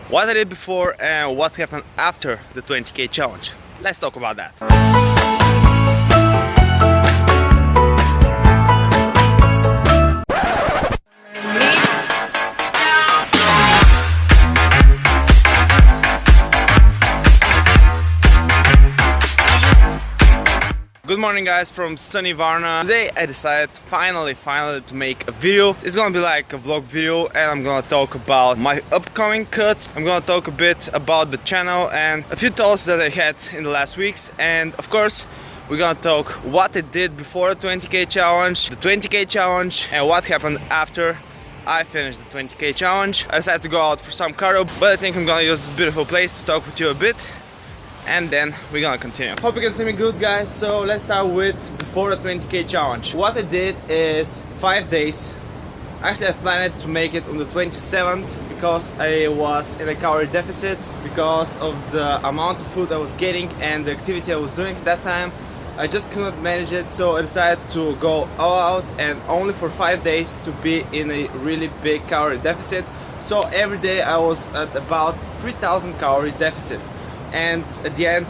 what I did before and what happened after the 20K challenge. Let's talk about that. Good morning guys from sunny Varna. Today I decided finally to make a video. It's gonna be like a vlog video and I'm gonna talk about my upcoming cut. I'm gonna talk a bit about the channel and a few thoughts that I had in the last weeks, and of course we're gonna talk what I did before the 20K challenge, the 20K challenge, and what happened after I finished the 20K challenge. I decided to go out for some cardio, but I think I'm gonna use this beautiful place to talk with you a bit, and then we're gonna continue. Hope you can see me good guys. So let's start with before the 20K challenge. What I did is 5 days. Actually I planned to make it on the 27th because I was in a calorie deficit because of the amount of food I was getting and the activity I was doing at that time. I just could not manage it, so I decided to go all out and only for 5 days to be in a really big calorie deficit. So every day I was at about 3,000 calorie deficit. And at the end,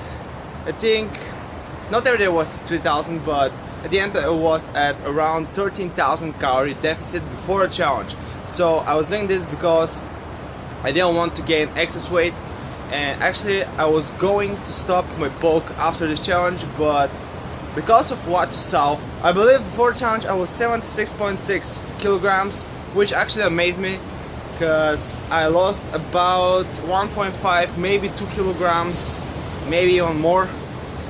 I think not every day was 3,000, but at the end I was at around 13,000 calorie deficit before a challenge. So I was doing this because I didn't want to gain excess weight, and actually I was going to stop my bulk after this challenge, but because of what you saw, I believe before the challenge I was 76.6 kilograms, which actually amazed me, because I lost about 1.5, maybe 2 kilograms, maybe even more.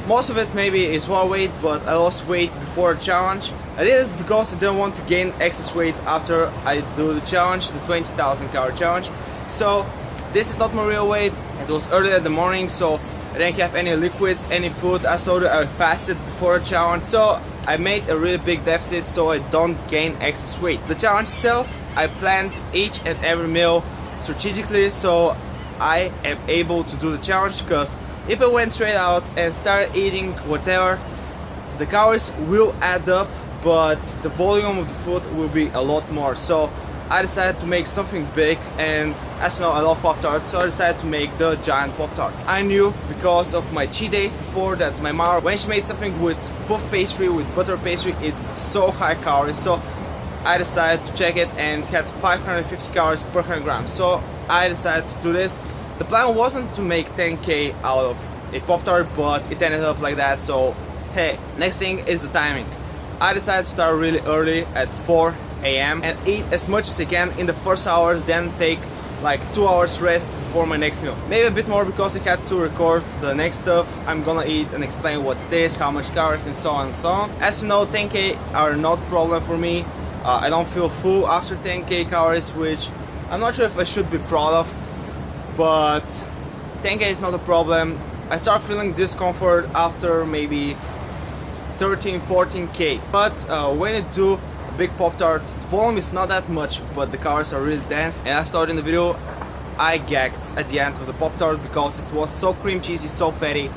Most of it maybe is raw weight, but I lost weight before the challenge. I did this because I didn't want to gain excess weight after I do the challenge, the 20,000 calorie challenge. So this is not my real weight. It was early in the morning, so I didn't have any liquids, any food. I fasted before the challenge, so I made a really big deficit so I don't gain excess weight. The challenge itself, I planned each and every meal strategically so I am able to do the challenge, because if I went straight out and started eating whatever, the calories will add up, but the volume of the food will be a lot more. So I decided to make something big, and as you know I love Pop-Tarts, so I decided to make the giant Pop-Tart. I knew because of my cheat days before that my mom, when she made something with puff pastry, with butter pastry, it's so high calories. So I decided to check it and it had 550 calories per 100 grams. So I decided to do this. The plan wasn't to make 10K out of a Pop-Tart, but it ended up like that. So hey, next thing is the timing. I decided to start really early at 4 AM and eat as much as I can in the first hours, then take like 2 hours rest before my next meal. Maybe a bit more because I had to record the next stuff I'm gonna eat and explain what it is, how much calories, and so on and so on. As you know, 10K are not a problem for me. I don't feel full after 10K calories, which I'm not sure if I should be proud of, but 10K is not a problem. I start feeling discomfort after maybe 13, 14K. But when you do big Pop-Tart, the volume is not that much, but the calories are really dense. And I started in the video, I gagged at the end of the Pop-Tart because it was so cream cheesy, so fatty,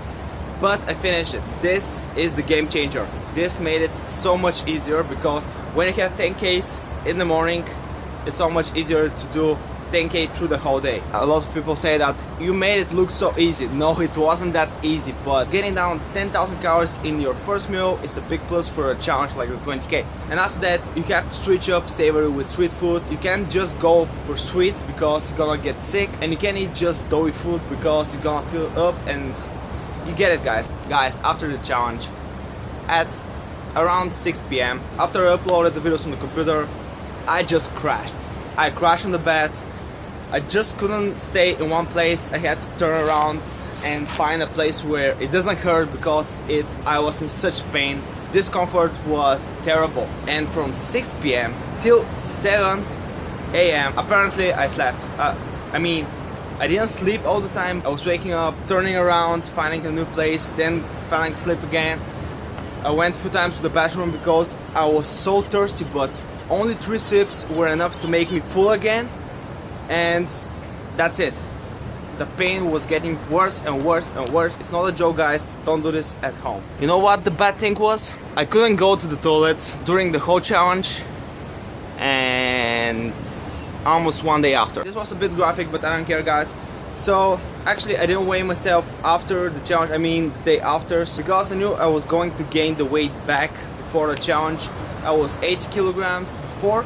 but I finished it. This is the game changer. This made it so much easier, because when you have 10Ks in the morning, it's so much easier to do 10K through the whole day. A lot of people say that you made it look so easy. No, it wasn't that easy, but getting down 10,000 calories in your first meal is a big plus for a challenge like the 20K. And after that, you have to switch up savory with sweet food. You can't just go for sweets because you're gonna get sick, and you can't eat just doughy food because you're gonna fill up, and you get it guys. Guys, after the challenge, at around 6 PM, after I uploaded the videos on the computer, I just crashed. I crashed on the bed. I just couldn't stay in one place. I had to turn around and find a place where it doesn't hurt, because I was in such pain. Discomfort was terrible. And from 6 PM till 7 AM, apparently I slept. I mean, I didn't sleep all the time. I was waking up, turning around, finding a new place, then falling asleep again. I went a few times to the bathroom because I was so thirsty, but only 3 sips were enough to make me full again. And that's it. The pain was getting worse and worse and worse. It's not a joke guys, don't do this at home. You know what the bad thing was? I couldn't go to the toilet during the whole challenge and almost one day after. This was a bit graphic, but I don't care guys. So actually I didn't weigh myself after the challenge, I mean the day after, because I knew I was going to gain the weight back before the challenge. I was 80 kilograms before,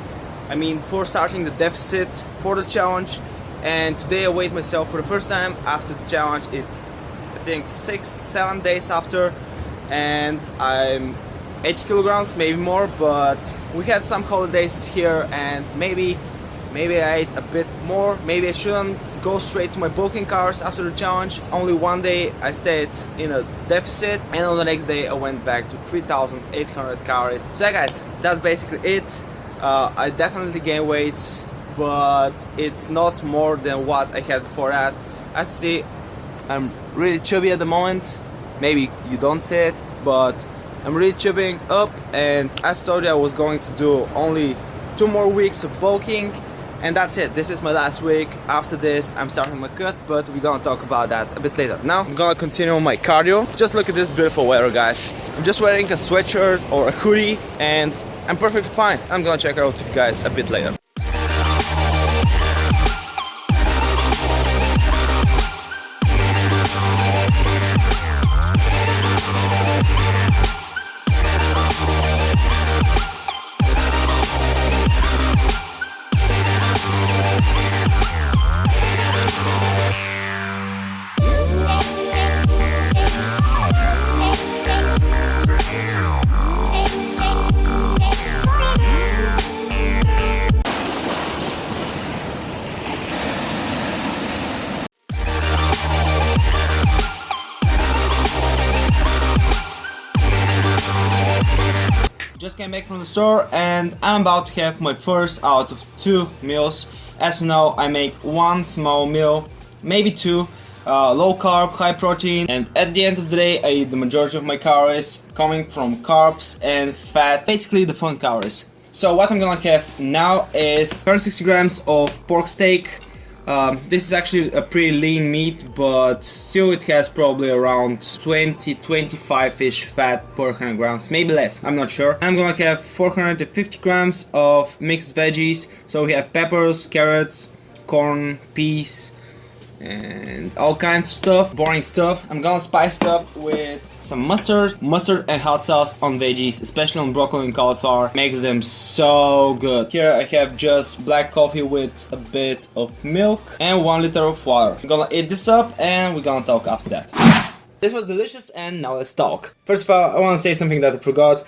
before starting the deficit for the challenge, and today I weighed myself for the first time after the challenge. It's I think 6-7 days after, and I'm 80 kilograms, maybe more, but we had some holidays here and maybe I ate a bit more. Maybe I shouldn't go straight to my bulking calories after the challenge. It's only one day I stayed in a deficit, and on the next day I went back to 3,800 calories. So yeah guys, that's basically it. I definitely gained weight, but it's not more than what I had before that. As you see, I'm really chubby at the moment. Maybe you don't see it, but I'm really chubbing up, and as told you I was going to do only 2 more weeks of bulking. And that's it. This is my last week. After this, I'm starting my cut, but we're gonna talk about that a bit later. Now, I'm gonna continue my cardio. Just look at this beautiful weather, guys. I'm just wearing a sweatshirt or a hoodie, and I'm perfectly fine. I'm gonna check out with you guys a bit later. Just came back from the store and I'm about to have my first out of 2 meals. As you know, I make 1 small meal, maybe 2, low carb, high protein, and at the end of the day I eat the majority of my calories coming from carbs and fat, basically the fun calories. So what I'm gonna have now is 160 grams of pork steak. This is actually a pretty lean meat, but still it has probably around 20-25-ish fat per 100 grams, maybe less, I'm not sure. I'm gonna have 450 grams of mixed veggies, so we have peppers, carrots, corn, peas, and all kinds of stuff, boring stuff. I'm gonna spice it up with some mustard and hot sauce on veggies, especially on broccoli and cauliflower. Makes them so good. Here I have just black coffee with a bit of milk and 1 liter of water. I'm gonna eat this up and we're gonna talk after that. This was delicious, and now let's talk. First of all, I want to say something that I forgot.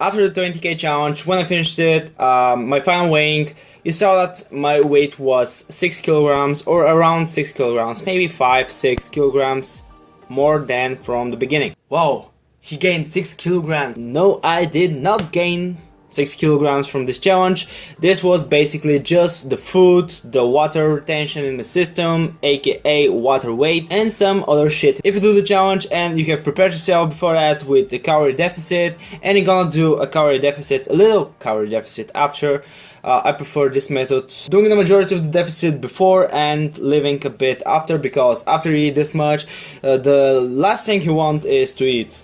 After the 20K challenge, when I finished it, my final weighing, you saw that my weight was 6 kilograms or around 6 kilograms, maybe 5-6 kilograms more than from the beginning. Wow, he gained 6 kilograms. No, I did not gain 6 kilograms from this challenge. This was basically just the food, the water retention in the system, aka water weight, and some other shit. If you do the challenge and you have prepared yourself before that with the calorie deficit, and you're gonna do a calorie deficit, a little calorie deficit after, I prefer this method, doing the majority of the deficit before and leaving a bit after, because after you eat this much, the last thing you want is to eat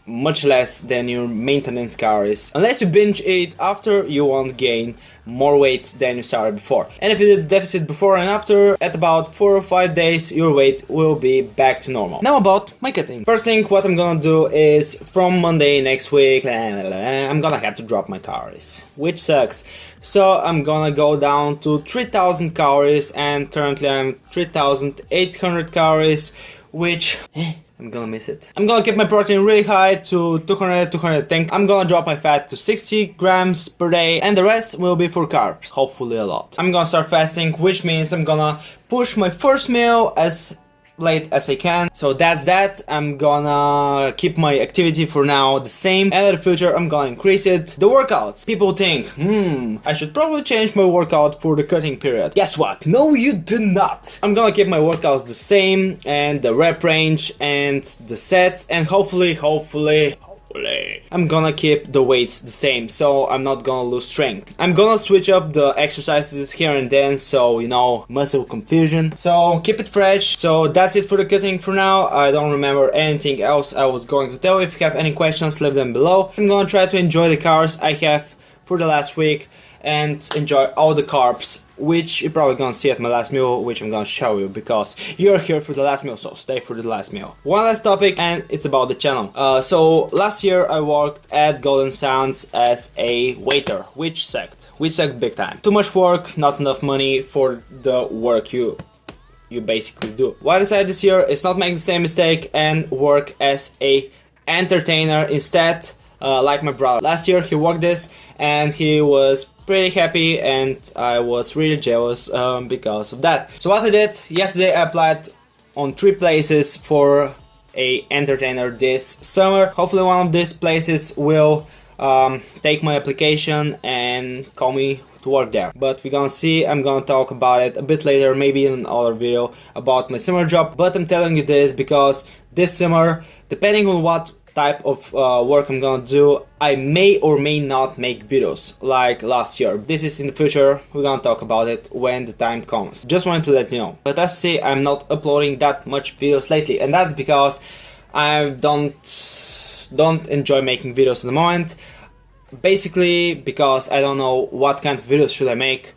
much less than your maintenance calories. Unless you binge eat after, you won't gain more weight than you started before. And if you did the deficit before and after, at about 4 or 5 days your weight will be back to normal. Now about my cutting. First thing what I'm gonna do is from Monday next week I'm gonna have to drop my calories, which sucks. So I'm gonna go down to 3,000 calories, and currently I'm 3,800 calories, which I'm gonna miss it. I'm gonna keep my protein really high to 210. I'm gonna drop my fat to 60 grams per day, and the rest will be for carbs, hopefully a lot. I'm gonna start fasting, which means I'm gonna push my first meal as late as I can. So that's that. I'm gonna keep my activity for now the same, and in the future I'm gonna increase it. The workouts. People think, I should probably change my workout for the cutting period. Guess what? No, you do not. I'm gonna keep my workouts the same, and the rep range and the sets, and hopefully I'm gonna keep the weights the same, so I'm not gonna lose strength. I'm gonna switch up the exercises here and then, so you know, muscle confusion. So keep it fresh. So that's it for the cutting for now. I don't remember anything else I was going to tell. If you have any questions, leave them below. I'm gonna try to enjoy the calories I have for the last week. and enjoy all the carbs, which you're probably gonna see at my last meal, which I'm gonna show you because you're here for the last meal, so stay for the last meal. One last topic, and it's about the channel. So last year I worked at Golden Sands as a waiter, which sucked big time. Too much work, not enough money for the work you basically do. What I decided this year is not make the same mistake and work as a entertainer instead, like my brother. Last year he worked this and he was pretty happy, and I was really jealous because of that. So what I did, yesterday I applied on 3 places for a entertainer this summer. Hopefully one of these places will take my application and call me to work there, but we're gonna see. I'm gonna talk about it a bit later, maybe in another video about my summer job. But I'm telling you this because this summer, depending on what type of work I'm gonna do, I may or may not make videos like last year. This is in the future, we're gonna talk about it when the time comes. Just wanted to let you know. But as I say, I'm not uploading that much videos lately, and that's because I don't enjoy making videos at the moment. Basically because I don't know what kind of videos should I make.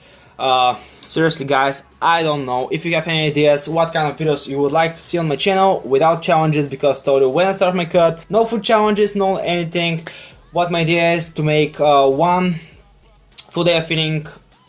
Seriously guys, I don't know. If you have any ideas what kind of videos you would like to see on my channel without challenges, because I told you when I start my cut, no food challenges, no anything. What my idea is to make one full day of eating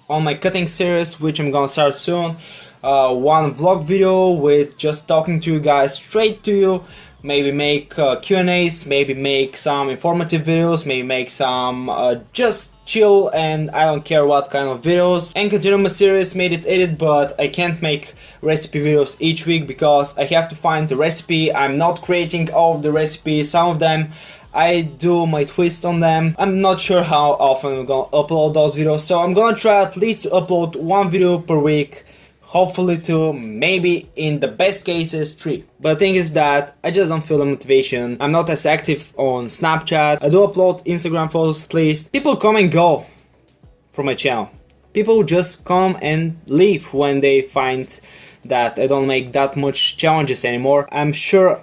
on my cutting series, which I'm gonna start soon. One vlog video with just talking to you guys straight to you. Maybe make Q&As, maybe make some informative videos, maybe make some just chill and I don't care what kind of videos. And continue my series, made it edit, but I can't make recipe videos each week because I have to find the recipe. I'm not creating all of the recipes, some of them I do my twist on them. I'm not sure how often I'm gonna upload those videos, so I'm gonna try at least to upload 1 video per week. Hopefully 2, maybe in the best cases 3. But the thing is that I just don't feel the motivation. I'm not as active on Snapchat. I do upload Instagram photos at least. People come and go from my channel. People just come and leave when they find that I don't make that much challenges anymore. I'm sure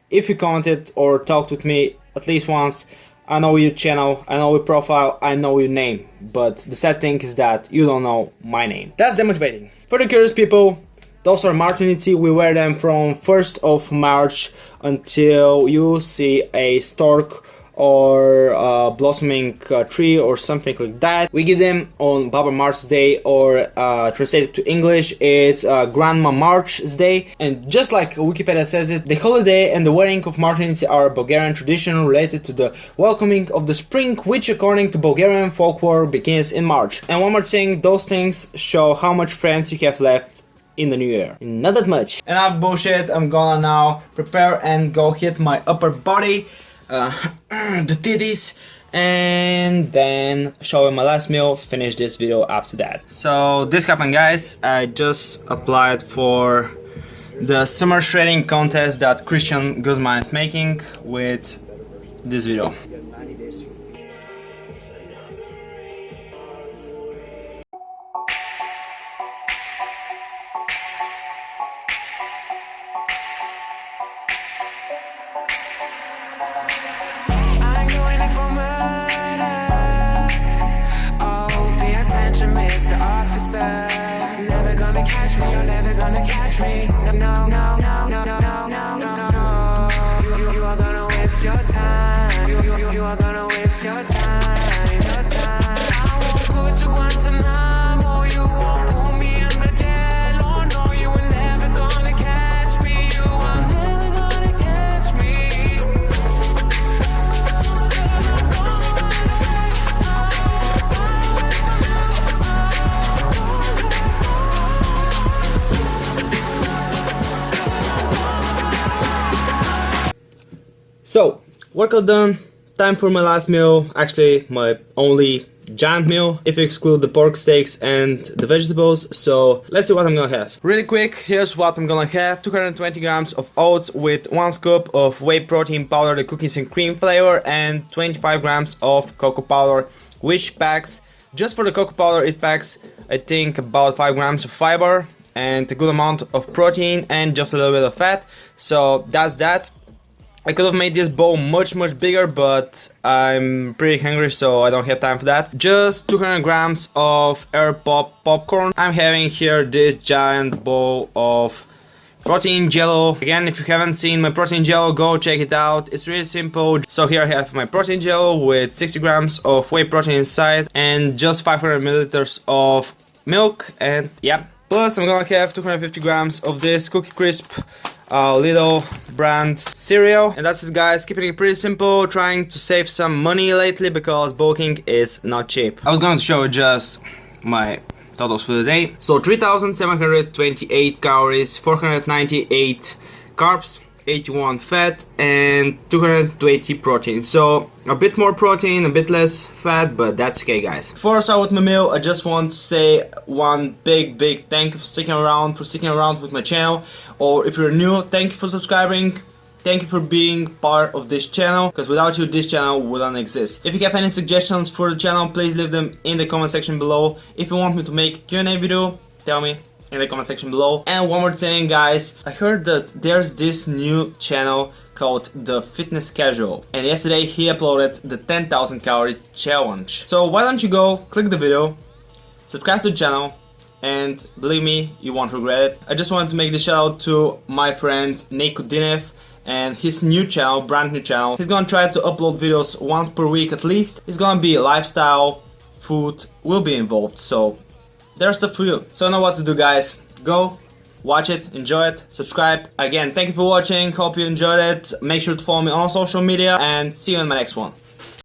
if you commented or talked with me at least once, I know your channel, I know your profile, I know your name, but the sad thing is that you don't know my name. That's demotivating. For the curious people, those are Martinizzi. We wear them from 1st of March until you see a stork or a blossoming tree or something like that. We give them on Baba March's Day, or translated to English, it's Grandma March's Day. And just like Wikipedia says it, the holiday and the wearing of Martinizzi are a Bulgarian tradition related to the welcoming of the spring, which according to Bulgarian folklore begins in March. And one more thing, those things show how much friends you have left in the new year. Not that much. Enough bullshit, I'm gonna now prepare and go hit my upper body. The titties, and then show you my last meal, finish this video after that. So this happened guys, I just applied for the summer shredding contest that Christian Guzman is making with this video. Never gonna catch me, you're never gonna catch me. No, no, no, no, no, no, no, no, no. You are gonna waste your time. You are gonna waste your time, your time. I won't go to Guantanamo. You won't pull me in the jail. Oh no, you were never gonna catch me. You are never gonna catch me. So, workout done, time for my last meal, actually my only giant meal if you exclude the pork steaks and the vegetables. So let's see what I'm gonna have. Really quick, here's what I'm gonna have. 220 grams of oats with 1 scoop of whey protein powder, the cookies and cream flavor, and 25 grams of cocoa powder, which packs, just for the cocoa powder, it packs I think about 5 grams of fiber and a good amount of protein and just a little bit of fat. So that's that. I could have made this bowl much bigger, but I'm pretty hungry, so I don't have time for that. Just 200 grams of air popcorn. I'm having here this giant bowl of protein jello. Again, if you haven't seen my protein jello, go check it out. It's really simple. So here I have my protein jello with 60 grams of whey protein inside and just 500 milliliters of milk, and yeah. Plus I'm gonna have 250 grams of this Cookie Crisp Little brand cereal. And that's it, guys. Keeping it pretty simple, trying to save some money lately because bulking is not cheap. I was going to show you just my totals for the day. So 3,728 calories, 498 carbs, 81 fat, and 220 protein. So a bit more protein, a bit less fat, but that's okay, guys. Before I start with my meal, I just want to say one big thank you for sticking around, with my channel. Or if you're new, thank you for subscribing. Thank you for being part of this channel, because without you this channel wouldn't exist. If you have any suggestions for the channel, please leave them in the comment section below. If you want me to make a Q&A video, tell me in the comment section below. And one more thing, guys, I heard that there's this new channel called The Fitness Casual, and yesterday he uploaded the 10,000 calorie challenge. So why don't you go click the video, subscribe to the channel, and believe me, you won't regret it. I just wanted to make the shout out to my friend Nico Dinev and his new channel, brand new channel. He's gonna try to upload videos once per week at least. It's gonna be lifestyle, food will be involved, so there's stuff for you. So I know what to do, guys. Go, watch it, enjoy it, subscribe. Again, thank you for watching, hope you enjoyed it. Make sure to follow me on social media, and see you in my next one.